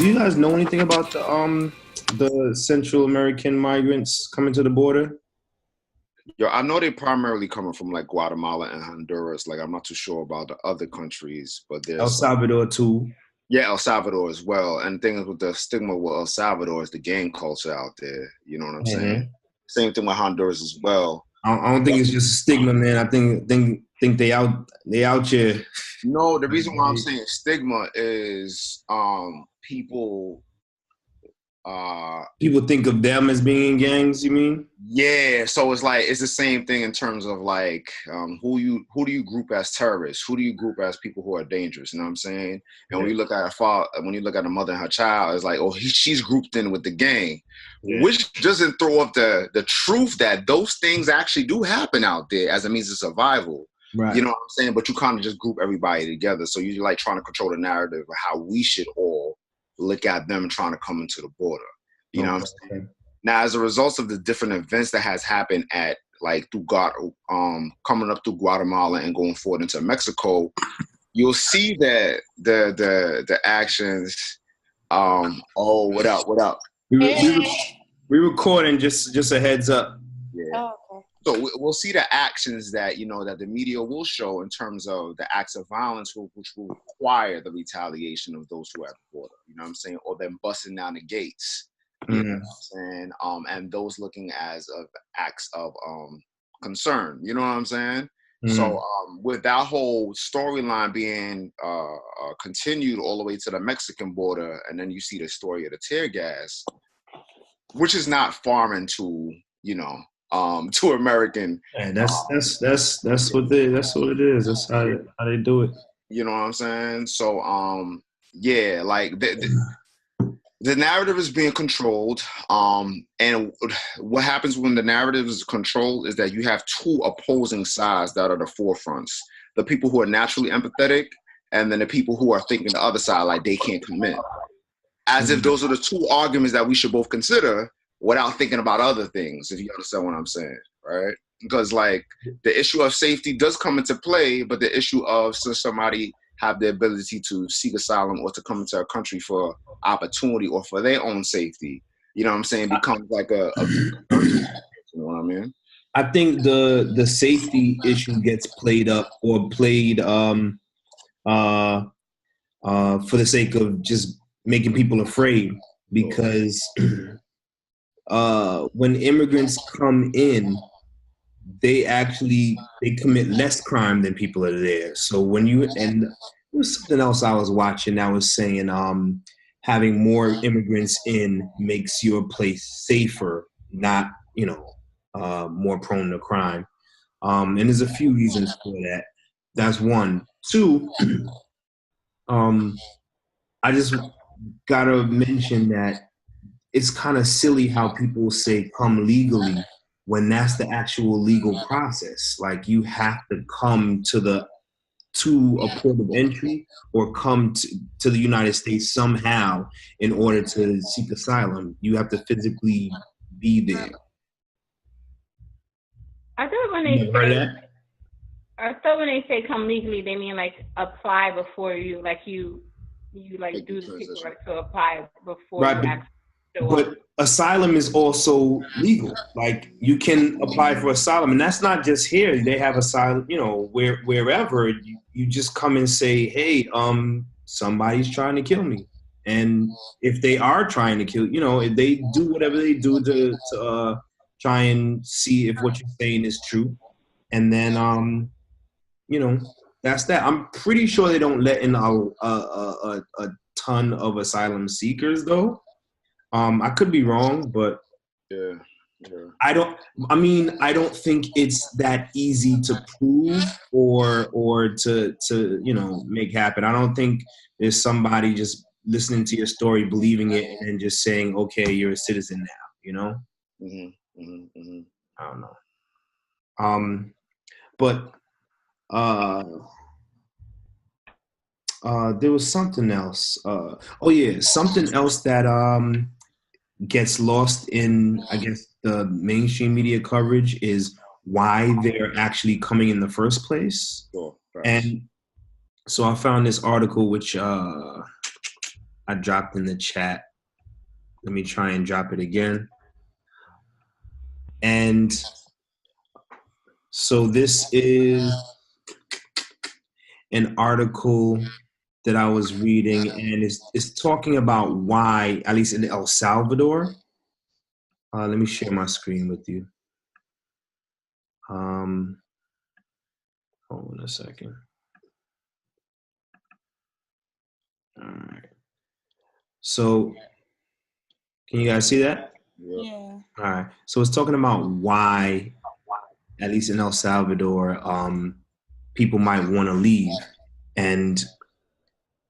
you guys know anything about the Central American migrants coming to the border? Yo, I know they're primarily coming from like Guatemala and Honduras. Like, I'm not too sure about the other countries, but El there's Salvador too. yeah, El Salvador as well. And the thing is with the stigma with El Salvador is the gang culture out there. You know what I'm saying? Mhm. Same thing with Honduras as well. I don't think it's just a stigma, man. I think they out here. No, the reason why I'm saying stigma is people People think of them as being in gangs. You mean? yeah, so it's like it's the same thing in terms of like who do you group as terrorists? Who do you group as people who are dangerous? You know what I'm saying? And when Yeah. you look at a father, when you look at a mother and her child, it's like, oh, she's grouped in with the gang, Yeah. which doesn't throw up the truth that those things actually do happen out there as a means of survival. Right. You know what I'm saying? But you kind of just group everybody together. So you're like trying to control the narrative of how we should all look at them trying to come into the border. You know what I'm saying? Okay. Now, as a result of the different events that has happened at like coming up through Guatemala and going forward into Mexico, you'll see that the actions. Oh, what up? What up? We recording just a heads up. Yeah. Oh, okay. So we'll see the actions that that the media will show in terms of the acts of violence, which will require the retaliation of those who are at the border. You know what I'm saying? Or them busting down the gates. You know what I'm saying? And those looking as of acts of concern. You know what I'm saying? So with that whole storyline being continued all the way to the Mexican border, and then you see the story of the tear gas, which is not foreign to to American. And that's what it is. That's how they do it. You know what I'm saying? So yeah, like the narrative is being controlled, and what happens when the narrative is controlled is that you have two opposing sides that are the forefronts: the people who are naturally empathetic, and then the people who are thinking the other side, like they can't commit, as if those are the two arguments that we should both consider without thinking about other things. If you understand what I'm saying, right? Because like the issue of safety does come into play, but the issue of somebody have the ability to seek asylum or to come into a country for opportunity or for their own safety, you know what I'm saying, becomes like a you know what I mean? I think the safety issue gets played up or played for the sake of just making people afraid, because when immigrants come in, they commit less crime than people that are there. So and there was something else I was watching that was saying having more immigrants in makes your place safer, not more prone to crime. And there's a few reasons for that. That's one. Two, I just gotta mention that it's kind of silly how people say come legally when that's the actual legal process. Like you have to come to a port of entry or come to the United States somehow in order to seek asylum. You have to physically be there. I thought when they say come legally, they mean like apply before you like do the paperwork to apply before right, you actually show but up. asylum is also legal. Like you can apply for asylum, and that's not just here. They have asylum, wherever you just come and say, hey, somebody's trying to kill me. And if they are trying to kill, if they do whatever they do to try and see if what you're saying is true. And then, that's that. I'm pretty sure they don't let in a ton of asylum seekers, though. I could be wrong, but yeah. I don't think it's that easy to prove or to make happen. I don't think there's somebody just listening to your story, believing it, and just saying, okay, you're a citizen now, I don't know. But there was something else. Something else that gets lost in, I guess, the mainstream media coverage is why they're actually coming in the first place. Sure, right. And so I found this article which I dropped in the chat. Let me try and drop it again. And so this is an article that I was reading, and it's talking about why, at least in El Salvador. Let me share my screen with you. Hold on a second. All right. So, can you guys see that? Yeah. All right. So it's talking about why, at least in El Salvador, people might want to leave, and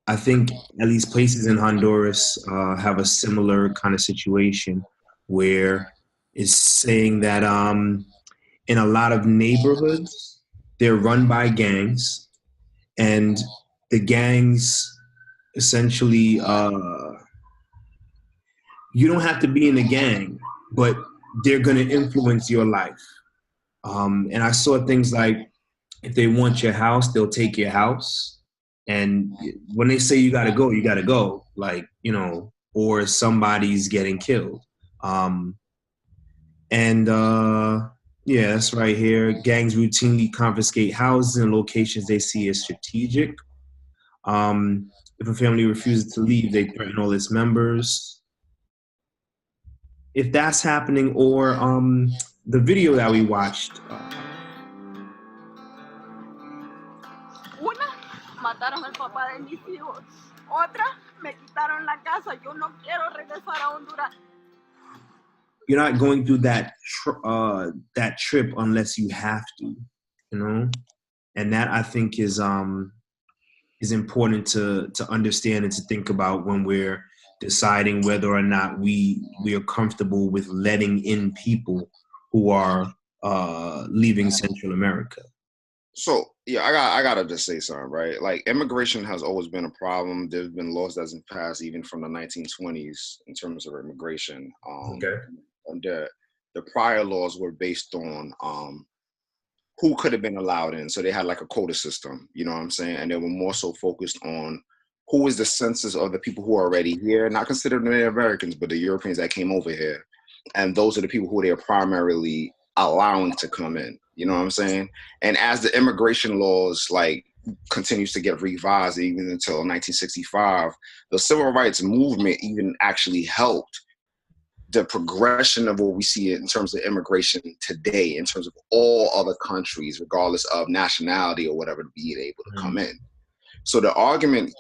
I think at least places in Honduras have a similar kind of situation where it's saying that in a lot of neighborhoods, they're run by gangs, and the gangs essentially, you don't have to be in a gang, but they're going to influence your life. And I saw things like, if they want your house, they'll take your house. And when they say you got to go, you got to go. Like, you know, or somebody's getting killed. Yeah, that's right here. Gangs routinely confiscate houses and locations they see as strategic. If a family refuses to leave, they threaten all its members. If that's happening, or the video that we watched. Una, mataron al papá de mis hijos. Otra, me quitaron la casa. Yo no quiero regresar a Honduras. You're not going through that trip unless you have to, you know, and that I think is important to understand and to think about when we're deciding whether or not we are comfortable with letting in people who are leaving Central America. So yeah, I gotta just say something, right? Like, immigration has always been a problem. There's been laws that's been passed even from the 1920s in terms of immigration. Okay. And the prior laws were based on who could have been allowed in. So they had like a quota system, you know what I'm saying? And they were more so focused on who is the census of the people who are already here, not considered the Native Americans, but the Europeans that came over here. And those are the people who they are primarily allowing to come in, you know what I'm saying? And as the immigration laws like continues to get revised even until 1965, the civil rights movement even actually helped the progression of what we see in terms of immigration today, in terms of all other countries, regardless of nationality or whatever, being able to come in. So the argument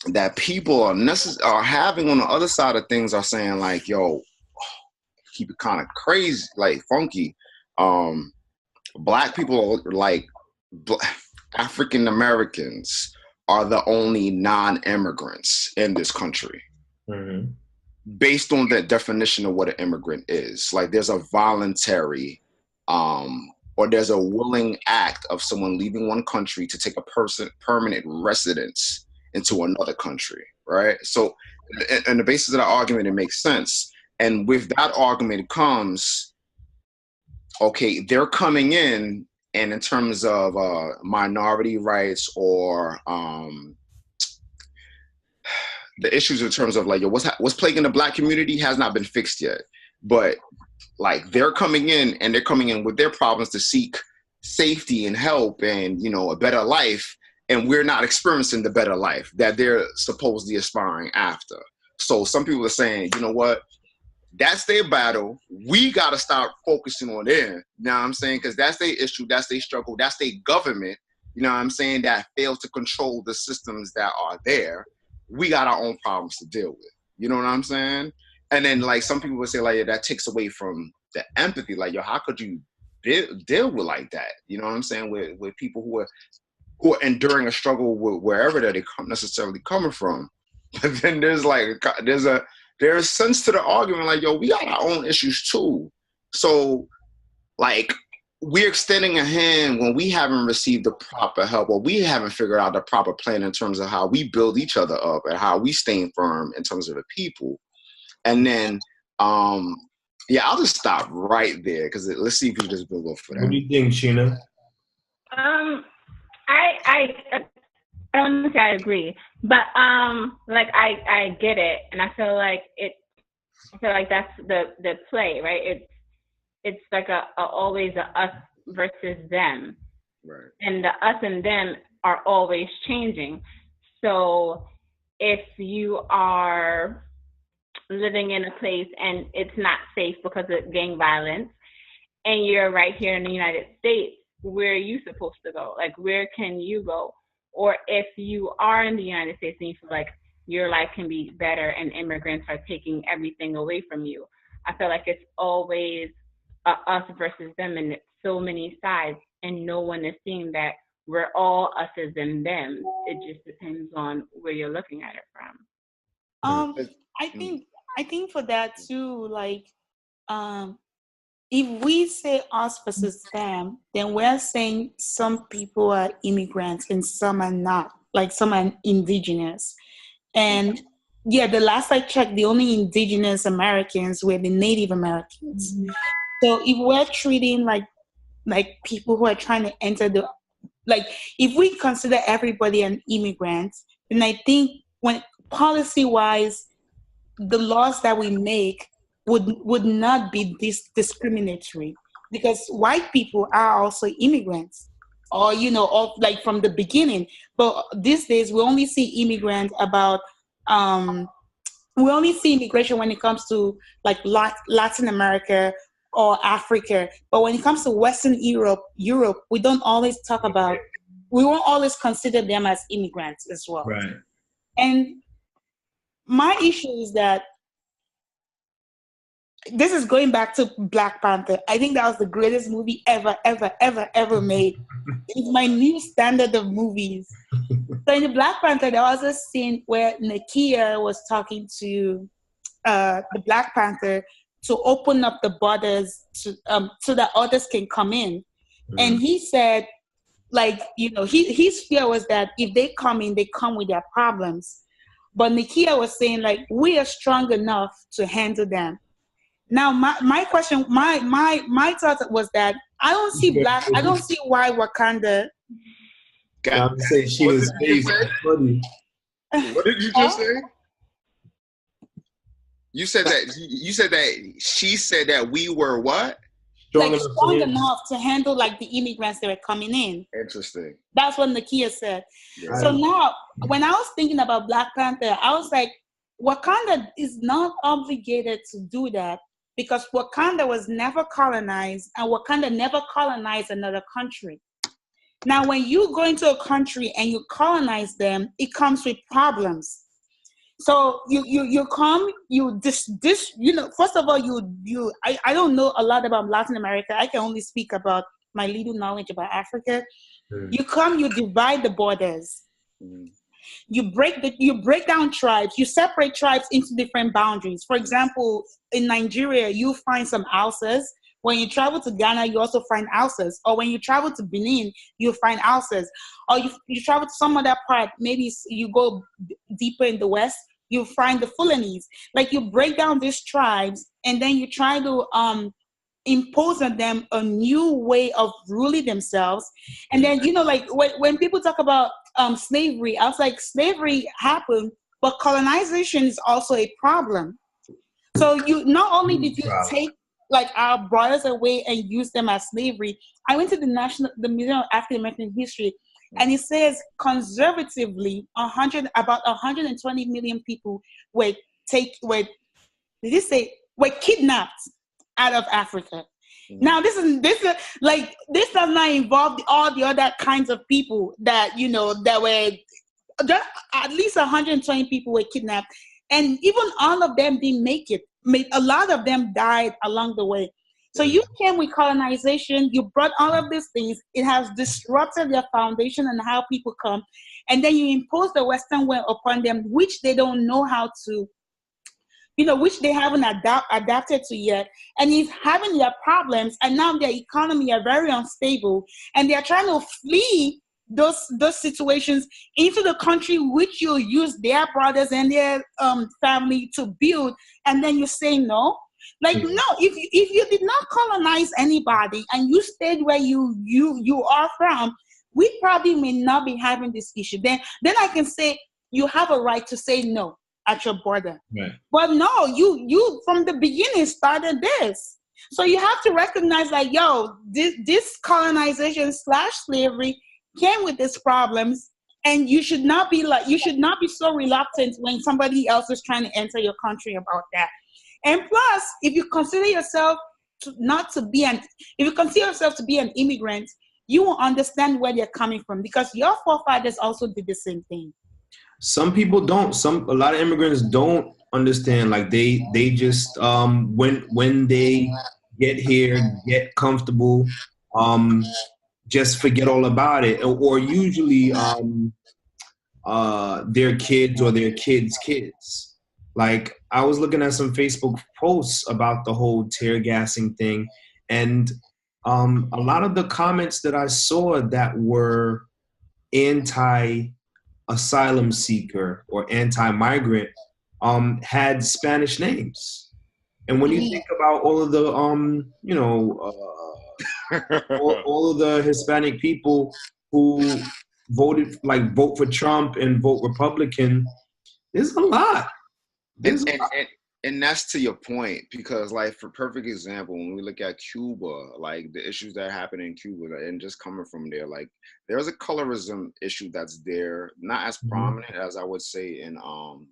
that people are having on the other side of things are saying like, yo, keep it kind of crazy, like funky. Black people, like African Americans, are the only non-immigrants in this country. Mm-hmm. Based on the definition of what an immigrant is. Like, there's a voluntary or there's a willing act of someone leaving one country to take a permanent residence into another country, right? So, and the basis of that argument, it makes sense. And with that argument comes, okay, they're coming in, and in terms of minority rights or the issues in terms of like, yo, what's plaguing the Black community has not been fixed yet. But like, they're coming in, and they're coming in with their problems to seek safety and help and, you know, a better life. And we're not experiencing the better life that they're supposedly aspiring after. So some people are saying, you know what, that's their battle. We got to start focusing on them. You know what I'm saying? Because that's their issue. That's their struggle. That's their government, you know what I'm saying, that fails to control the systems that are there. We got our own problems to deal with. You know what I'm saying? And then like some people would say like, yeah, that takes away from the empathy. Like, yo, how could you deal with like that? You know what I'm saying? With people who are enduring a struggle with wherever that they necessarily coming from. But then there's sense to the argument like, yo, we got our own issues too. So like, we're extending a hand when we haven't received the proper help, or we haven't figured out the proper plan in terms of how we build each other up and how we stay firm in terms of the people. And then, yeah, I'll just stop right there because let's see if we just build up for that. What do you think, Sheena? I don't want to say I agree, but like I get it, and I feel like that's the play, right? It's like always a us versus them, Right. and the us and them are always changing. So if you are living in a place and it's not safe because of gang violence, and you're right here in the United States, where are you supposed to go? Like, where can you go? Or if you are in the United States and you feel like your life can be better and immigrants are taking everything away from you, I feel like it's always us versus them, and it's so many sides, and no one is seeing that we're all us's and them. It just depends on where you're looking at it from. I think for that too, like, if we say us versus them, then we're saying some people are immigrants and some are not, like some are indigenous. And yeah, the last I checked, the only indigenous Americans were the Native Americans. Mm-hmm. So if we're treating like people who are trying to enter if we consider everybody an immigrant, then I think when policy-wise, the laws that we make would not be discriminatory, because white people are also immigrants, or like from the beginning. But these days we only see immigrants about we only see immigration when it comes to like Latin America or Africa. But when it comes to Western Europe, we don't always talk about, we won't always consider them as immigrants as well. Right. And my issue is that this is going back to Black Panther. I think that was the greatest movie ever made. It's my new standard of movies. So in the Black Panther, there was a scene where Nakia was talking to the Black Panther to open up the borders so that others can come in. Mm-hmm. And he said, like, his fear was that if they come in, they come with their problems. But Nakia was saying, like, we are strong enough to handle them. Now, my question, my thought was that I don't see why Wakanda. God, say she was funny. What did you just say? You said that she said that we were what? Strong enough to handle like the immigrants that were coming in. Interesting. That's what Nakia said. Yeah. So now, when I was thinking about Black Panther, I was like, Wakanda is not obligated to do that, because Wakanda was never colonized, and Wakanda never colonized another country. Now, when you go into a country and you colonize them, it comes with problems. So you come, first of all, I don't know a lot about Latin America. I can only speak about my little knowledge about Africa. You come, you divide the borders. You break down tribes. You separate tribes into different boundaries. For example, in Nigeria, you find some Hausas. When you travel to Ghana, you also find Hausas. Or when you travel to Benin, you find Hausas. Or you travel to some other part, maybe you go deeper in the west, you find the Fulanis. Like, you break down these tribes, and then you try to impose on them a new way of ruling themselves. And then, like when people talk about slavery, I was like, slavery happened, but colonization is also a problem. So you not only did you take like our brothers away and use them as slavery. I went to the Museum of African American History, and it says conservatively about 120 million people were kidnapped out of Africa. Now this does not involve all the other kinds of people that that were at least 120 people were kidnapped, and even all of them didn't make it. A lot of them died along the way. So you came with colonization, you brought all of these things, it has disrupted their foundation and how people come, and then you impose the Western way upon them, which they don't know how to, which they haven't adapted to yet, and is having their problems, and now their economy are very unstable, and they're trying to flee those situations into the country which you use their brothers and their family to build, and then you say no. Like, no, if you did not colonize anybody and you stayed where you are from, we probably may not be having this issue. Then I can say you have a right to say no at your border. Right. But no, you from the beginning started this. So you have to recognize like, yo, this colonization / slavery came with these problems, and you should not be so reluctant when somebody else is trying to enter your country about that. And plus, if you consider yourself to be an immigrant, you will understand where they're coming from, because your forefathers also did the same thing. Some people don't. A lot of immigrants don't understand. Like they just when they get here, get comfortable, just forget all about it. Or usually their kids or their kids' kids. Like I was looking at some Facebook posts about the whole tear gassing thing, and a lot of the comments that I saw that were anti-asylum seeker or anti-migrant had Spanish names. And when you think about all of the all of the Hispanic people who vote for Trump and vote Republican, there's a lot. And that's to your point, because like, for perfect example, when we look at Cuba, like the issues that happen in Cuba, and just coming from there, like there's a colorism issue that's there, not as prominent as I would say in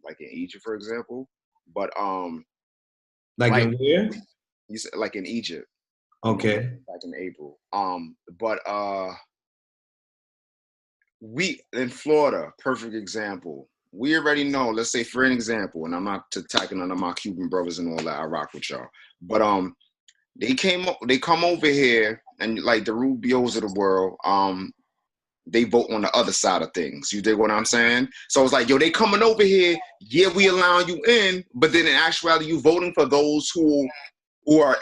like in Egypt, for example, but like in where? You said like in Egypt. Okay. Back in April. But we in Florida, perfect example. We already know, let's say for an example, and I'm not attacking none of my Cuban brothers and all that, I rock with y'all. But they come over here, and like the Rubios of the world, they vote on the other side of things. You dig what I'm saying? So it's like, yo, they coming over here, yeah, we allowing you in, but then in actuality, you voting for those who are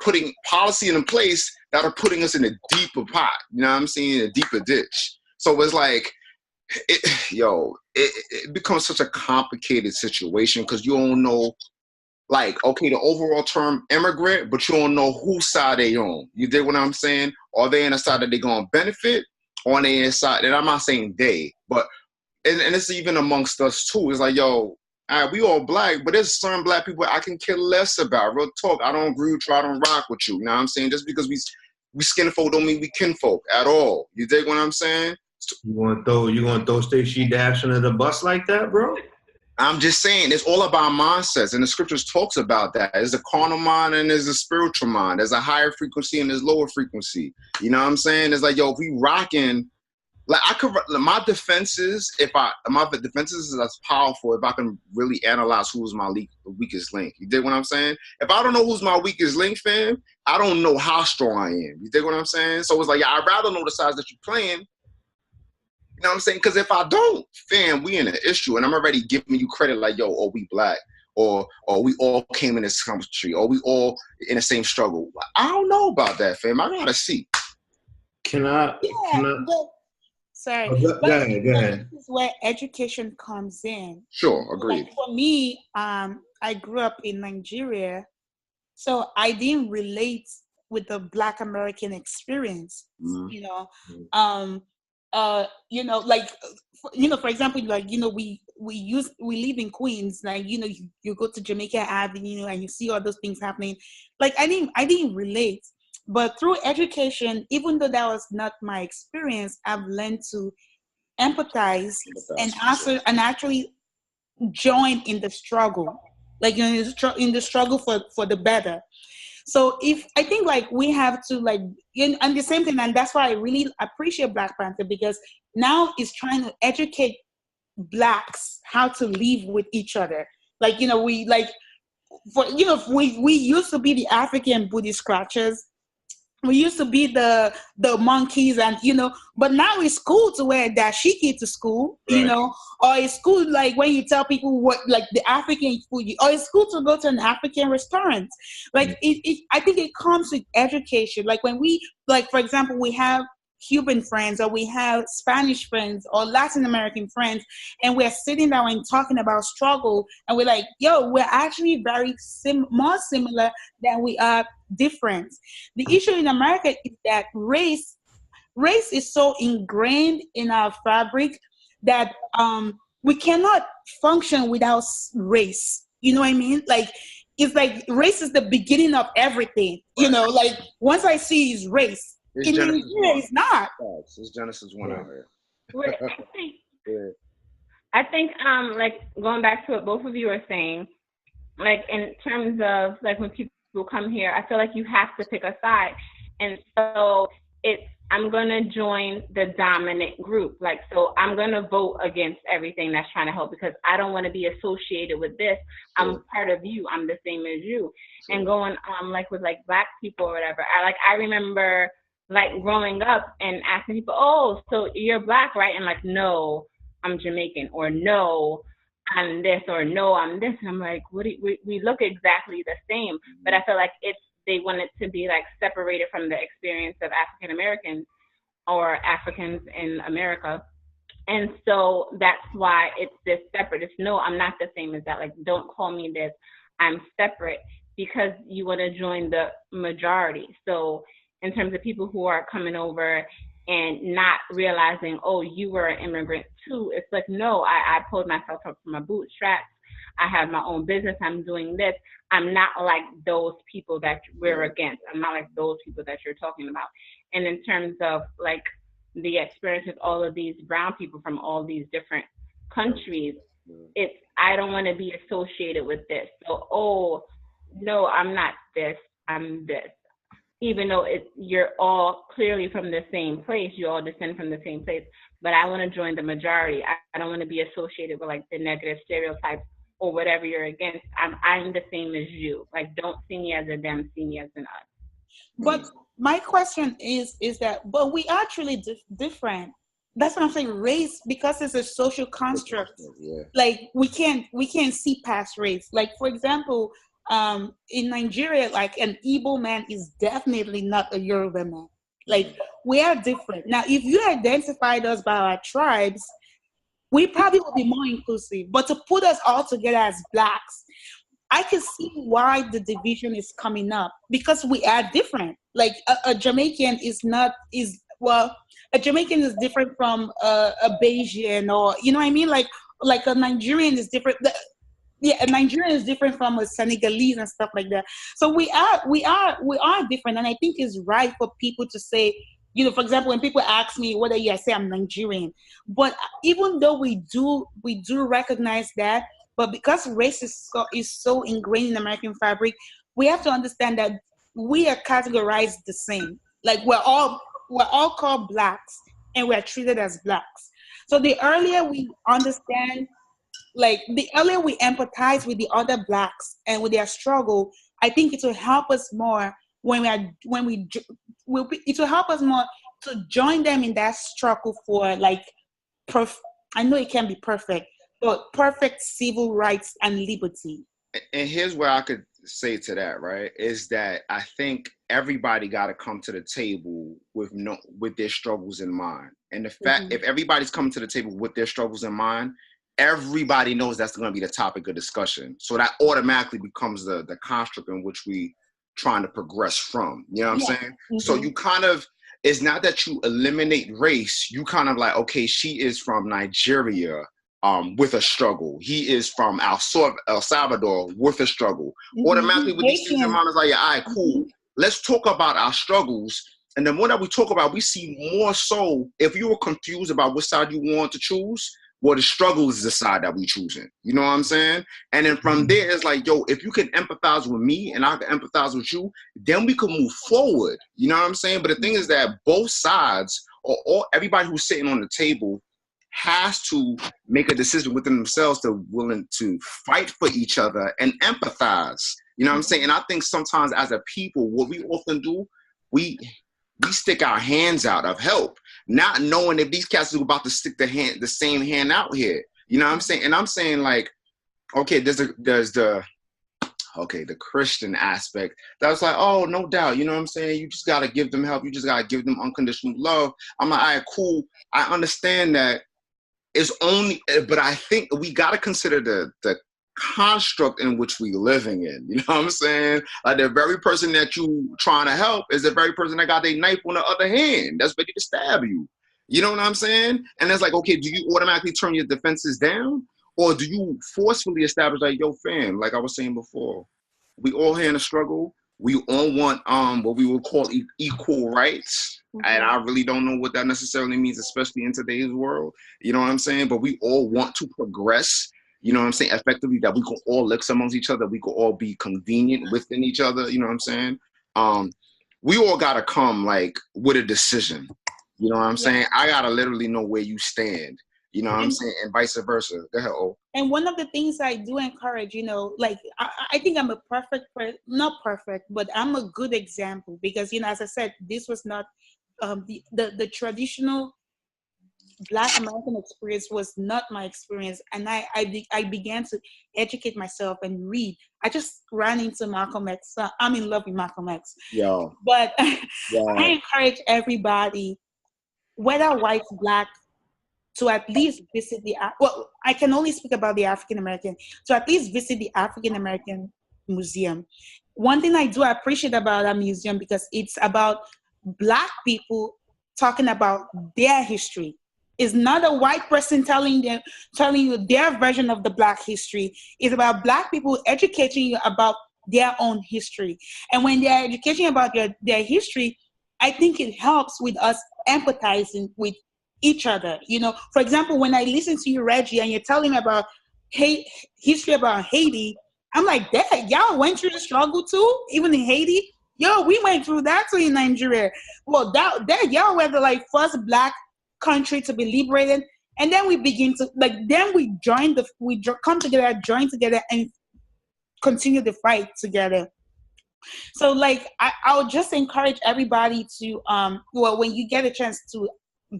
putting policy in place that are putting us in a deeper pot. You know what I'm saying? A deeper ditch. So it's like, it becomes such a complicated situation, because you don't know, like, okay, the overall term immigrant, but you don't know whose side they on. You dig what I'm saying? Are they in a side that they're going to benefit, or are they in a side, and I'm not saying they, but, and it's even amongst us too. It's like, yo, we all black, but there's certain black people I can care less about. Real talk, I don't agree with you, I don't rock with you. You know what I'm saying? Just because we skin folk don't mean we kinfolk at all. You dig what I'm saying? You gonna throw Stacey Dash under the bus like that, bro? I'm just saying, it's all about mindsets, and the scriptures talks about that. There's a carnal mind and there's a spiritual mind. There's a higher frequency and there's lower frequency. You know what I'm saying? It's like, yo, if we rocking, like my defenses is as powerful if I can really analyze who's my weakest link. You dig what I'm saying? If I don't know who's my weakest link, fam, I don't know how strong I am. You dig what I'm saying? So it's like, yeah, I'd rather know the sides that you're playing. You know what I'm saying? Because if I don't, fam, we in an issue, and I'm already giving you credit like, yo, oh, we black, or we all came in this country, or we all in the same struggle. I don't know about that, fam. I gotta see. Sorry. Go ahead. This is where education comes in. Sure, agreed. Like for me, I grew up in Nigeria, so I didn't relate with the Black American experience. Mm-hmm. For example, like, we live in Queens, like, you go to Jamaica Avenue and you see all those things happening. Like, I didn't relate, but through education, even though that was not my experience, I've learned to empathize and actually join in the struggle, like, in the struggle for the better. So I think like we have to like, and the same thing, and that's why I really appreciate Black Panther, because now it's trying to educate Blacks how to live with each other. Like, we used to be the African booty scratchers. We used to be the monkeys, and but now it's cool to wear dashiki to school, right. Or it's cool like when you tell people what, like, the African food, or it's cool to go to an African restaurant. Like, I think it comes with education. Like when we, like, for example, we have Cuban friends, or we have Spanish friends, or Latin American friends, and we're sitting down and talking about struggle, and we're like, yo, we're actually very more similar than we are different. The issue in America is that race race is so ingrained in our fabric that we cannot function without race. You know what I mean? Like, it's like race is the beginning of everything. You know, like once I see is race, It's in Genesis Nigeria, 1. it's not. It's Genesis 1 out here. Wait, I think like going back to what both of you are saying, like in terms of like when people come here, I feel like you have to pick a side, and so I'm gonna join the dominant group. Like, so I'm gonna vote against everything that's trying to help because I don't want to be associated with this. I'm part of you. I'm the same as you. And going like with like Black people or whatever. I remember like growing up and asking people, oh, so you're Black, right? And like, no, I'm Jamaican, or no, I'm this, or no, I'm this. And I'm like, we look exactly the same, but I feel like they want it to be like separated from the experience of African Americans or Africans in America. And so that's why it's this separate. It's no, I'm not the same as that. Like, don't call me this. I'm separate, because you want to join the majority. So in terms of people who are coming over and not realizing, oh, you were an immigrant too. It's like, no, I pulled myself up from my bootstraps. I have my own business. I'm doing this. I'm not like those people that we're against. I'm not like those people that you're talking about. And in terms of like the experience with all of these brown people from all these different countries, I don't want to be associated with this. So, oh, no, I'm not this. I'm this. Even though you're all clearly from the same place, you all descend from the same place, but I want to join the majority. I don't want to be associated with like the negative stereotypes or whatever you're against. I'm the same as you. Like, don't see me as a them, see me as an us. But my question is that, but we are truly different. That's what I'm saying. Race, because it's a social construct. Like we can't see past race. Like, for example, in Nigeria, like an Igbo man is definitely not a Yoruba man. Like, we are different. Now, if you identified us by our tribes, we probably would be more inclusive. But to put us all together as Blacks, I can see why the division is coming up, because we are different. Like a Jamaican a Jamaican is different from a Bayesian, or you know what I mean? Like a Nigerian is different. A Nigerian is different from a Senegalese and stuff like that. So we are different, and I think it's right for people to say, you know, for example, when people ask me whether I say I'm Nigerian, but even though we do recognize that, but because race is so ingrained in American fabric, we have to understand that we are categorized the same. Like we're all called Blacks, and we're treated as Blacks. So the earlier we understand, like the earlier we empathize with the other Blacks and with their struggle, I think it will help us more it will help us more to join them in that struggle for like I know it can be perfect, but perfect civil rights and liberty. And here's where I could say to that, right, is that I think everybody got to come to the table with their struggles in mind. And the fact, if everybody's coming to the table with their struggles in mind, everybody knows that's going to be the topic of discussion. So that automatically becomes the construct in which we trying to progress from. You know what I'm saying? Mm-hmm. So you kind of, it's not that you eliminate race. You kind of like, okay, she is from Nigeria with a struggle. He is from El Salvador with a struggle. Mm-hmm. Automatically with these things in mind, it's like, yeah, all right, cool. Mm-hmm. Let's talk about our struggles. And the more that we talk about, we see more so, if you were confused about which side you want to choose, well, the struggle is the side that we choosing. You know what I'm saying? And then from there, it's like, yo, if you can empathize with me and I can empathize with you, then we can move forward. You know what I'm saying? But the thing is that both sides, or everybody who's sitting on the table, has to make a decision within themselves to willing to fight for each other and empathize. You know what I'm saying? And I think sometimes as a people, what we often do, we stick our hands out of help, not knowing if these cats are about to stick the same hand out here. You know what I'm saying? And I'm saying, like, okay, there's the Christian aspect. That's like, oh, no doubt. You know what I'm saying? You just got to give them help. You just got to give them unconditional love. I'm like, all right, cool. I understand that. It's only, but I think we got to consider the construct in which we living in. You know what I'm saying? Like the very person that you trying to help is the very person that got their knife on the other hand that's ready to stab you. You know what I'm saying? And it's like, okay, do you automatically turn your defenses down? Or do you forcefully establish like, yo, fam, like I was saying before, we all here in a struggle. We all want what we would call equal rights. And I really don't know what that necessarily means, especially in today's world. You know what I'm saying? But we all want to progress. You know what I'm saying? Effectively, that we can all live amongst each other. We can all be convenient within each other. You know what I'm saying? We all gotta come like with a decision. You know what I'm saying? I gotta literally know where you stand. You know what I'm saying? And vice versa. Go ahead, O. And one of the things I do encourage, like I think I'm a not perfect, but I'm a good example because, as I said, this was not the traditional Black American experience was not my experience. And I began to educate myself and read. I just ran into Malcolm X. So I'm in love with Malcolm X. Yeah. But I encourage everybody, whether white, Black, to at least visit I can only speak about the African American, to at least visit the African American Museum. One thing I do appreciate about that museum, because it's about Black people talking about their history. It's not a white person telling you their version of the Black history. It's about Black people educating you about their own history. And when they're educating about their history, I think it helps with us empathizing with each other. For example, when I listen to you, Reggie, and you're telling me about history about Haiti, I'm like, Dad, y'all went through the struggle too, even in Haiti. Yo, we went through that too in Nigeria. Well, that y'all were the first Black country to be liberated, and then we begin to then we come together, join together, and continue the fight together. So I would just encourage everybody to when you get a chance to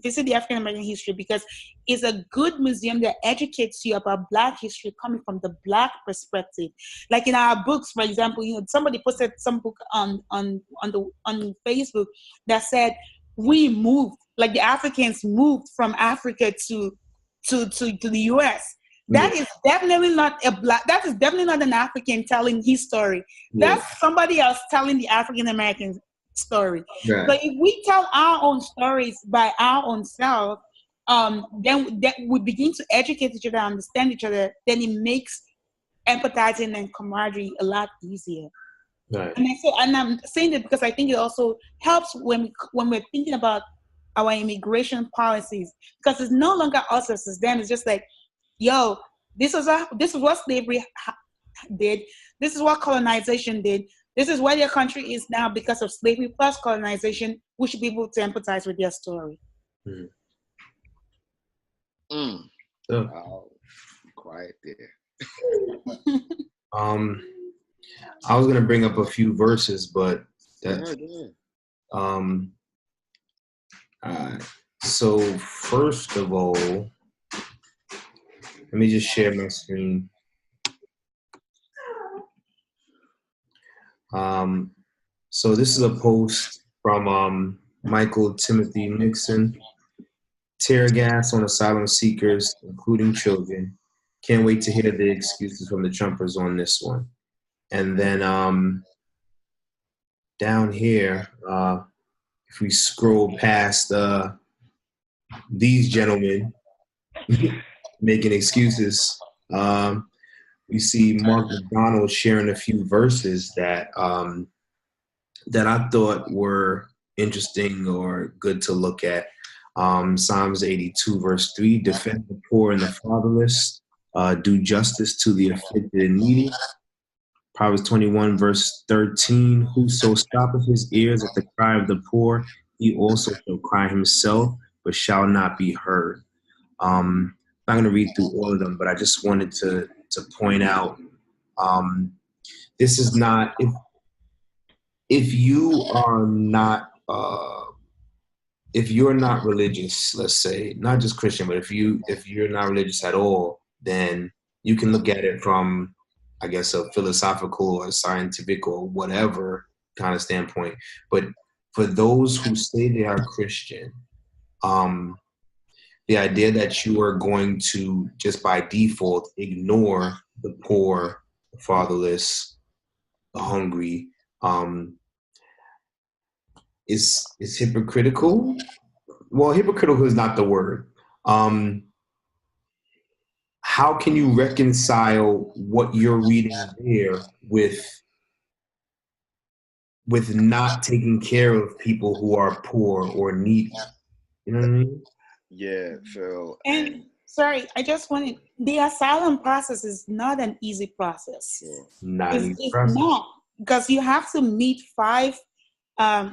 visit the African American history, because it's a good museum that educates you about Black history coming from the Black perspective. Like in our books, for example, somebody posted some book on Facebook that said we moved, like the Africans moved from Africa to the US. That is definitely not that is definitely not an African telling his story. That's somebody else telling the African American story. But if we tell our own stories by our own self, then we begin to educate each other, understand each other, then it makes empathizing and camaraderie a lot easier. Right. And I'm saying that because I think it also helps when we're thinking about our immigration policies, because it's no longer us versus them. It's just like, yo, this is what slavery did. This is what colonization did. This is where their country is now because of slavery plus colonization. We should be able to empathize with their story. Oh, quiet there. I was gonna bring up a few verses, but so first of all, let me just share my screen. So this is a post from Michael Timothy Nixon. Tear gas on asylum seekers, including children. Can't wait to hear the excuses from the Trumpers on this one. And then down here, if we scroll past these gentlemen making excuses, we see Mark McDonald sharing a few verses that that I thought were interesting or good to look at. Psalms 82 verse 3, defend the poor and the fatherless, do justice to the afflicted and needy. Proverbs 21 verse 13, whoso stoppeth his ears at the cry of the poor, he also shall cry himself, but shall not be heard. I'm not going to read through all of them, but I just wanted to point out, this is not, if you are not, if you're not religious, let's say, not just Christian, but if you're not religious at all, then you can look at it from, I guess, a philosophical or scientific or whatever kind of standpoint. But for those who say they are Christian, the idea that you are going to just by default ignore the poor, the fatherless, the hungry, is hypocritical. Well, hypocritical is not the word. How can you reconcile what you're reading there with not taking care of people who are poor or needy? You know what I mean? Yeah, Phil. And sorry, I just wanted the asylum process is not an easy process. Sure. Not an easy It's process. not, because you have to meet 5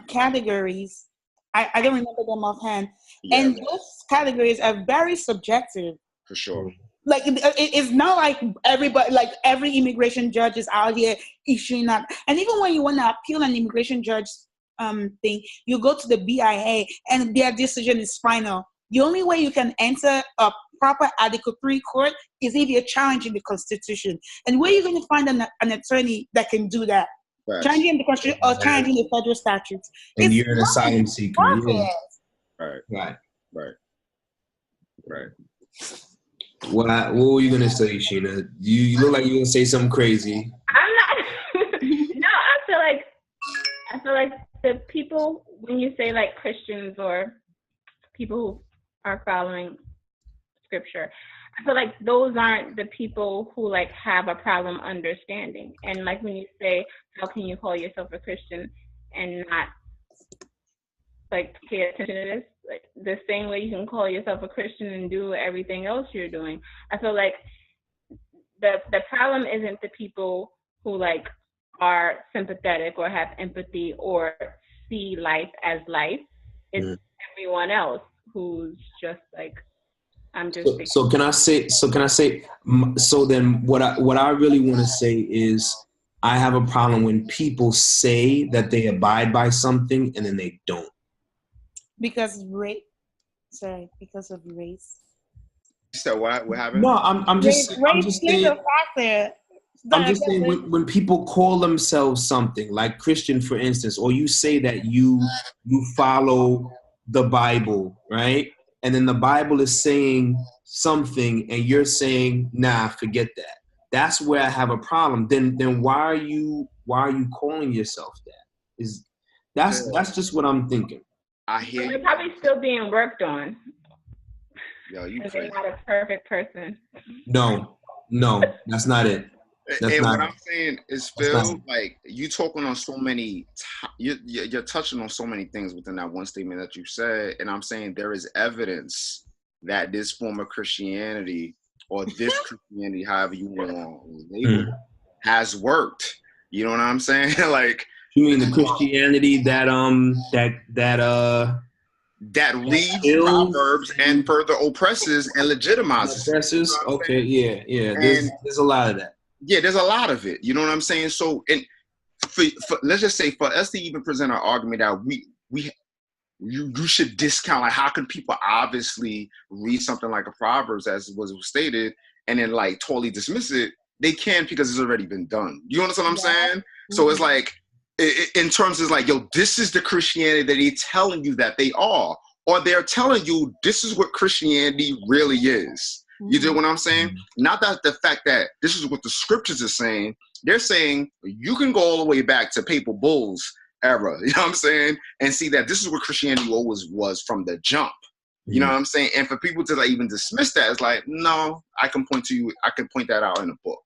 categories. I don't remember them offhand. Yeah, And those categories are very subjective. for sure. Like it's not like everybody, like every immigration judge is out here issuing that. And even when you want to appeal an immigration judge thing, you go to the BIA and their decision is final. The only way you can enter a proper Article 3 court is if you're challenging the Constitution. And where are you going to find an attorney that can do that? Right. Challenging the Constitution or challenging the federal statutes. And It's you're an asylum seeker. Yeah. Right. What were you gonna say, Sheena? You look like you're gonna say something crazy. I'm not. No, I feel like the people, when you say like Christians or people who are following scripture, I feel like those aren't the people who like have a problem understanding. And like when you say, how can you call yourself a Christian and not like pay attention to this? Like the same way you can call yourself a Christian and do everything else you're doing. I feel like the problem isn't the people who like are sympathetic or have empathy or see life as life. It's everyone else who's just like, I'm just. So can I say? So then, what I really want to say is, I have a problem when people say that they abide by something and then they don't. Because of race. So what happened? No, I'm just saying when people call themselves something like Christian, for instance, or you say that you follow the Bible, right? And then the Bible is saying something and you're saying, nah, forget that. That's where I have a problem. Then why are you calling yourself that? That's just what I'm thinking. I hear They're probably still being worked on. Yo, you They're not a perfect person. No, that's not it. What I'm saying is, Phil, like you talking on so many, you're touching on so many things within that one statement that you said, and I'm saying there is evidence that this form of Christianity or this Christianity, however you want to label it, has worked. You know what I'm saying? Like, you mean the Christianity that reads Proverbs and further oppresses and legitimizes. Oppresses? Okay, yeah. There's a lot of that. Yeah, there's a lot of it. You know what I'm saying? So, and for let's just say, for us to even present an argument that you should discount, like, how can people obviously read something like a Proverbs as was stated and then like totally dismiss it? They can't, because it's already been done. You understand what I'm saying? Mm-hmm. So it's like, in terms of like, yo, this is the Christianity that they're telling you that they are, or they're telling you this is what Christianity really is. You know what I'm saying? Not that the fact that this is what the scriptures are saying. They're saying you can go all the way back to Papal Bulls era, you know what I'm saying? And see that this is what Christianity always was from the jump. You know what I'm saying? And for people to like even dismiss that, it's like, no, I can point that out in a book.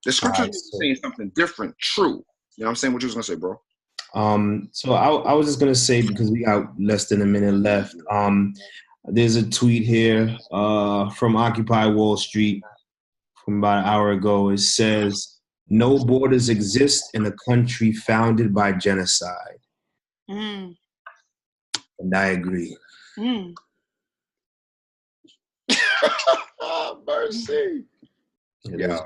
The scripture is saying something different, true. You know what I'm saying? What you was gonna say, bro? So I was just gonna say, because we got less than a minute left. There's a tweet here from Occupy Wall Street from about an hour ago. It says, "No borders exist in a country founded by genocide." And I agree. Mercy. Yeah.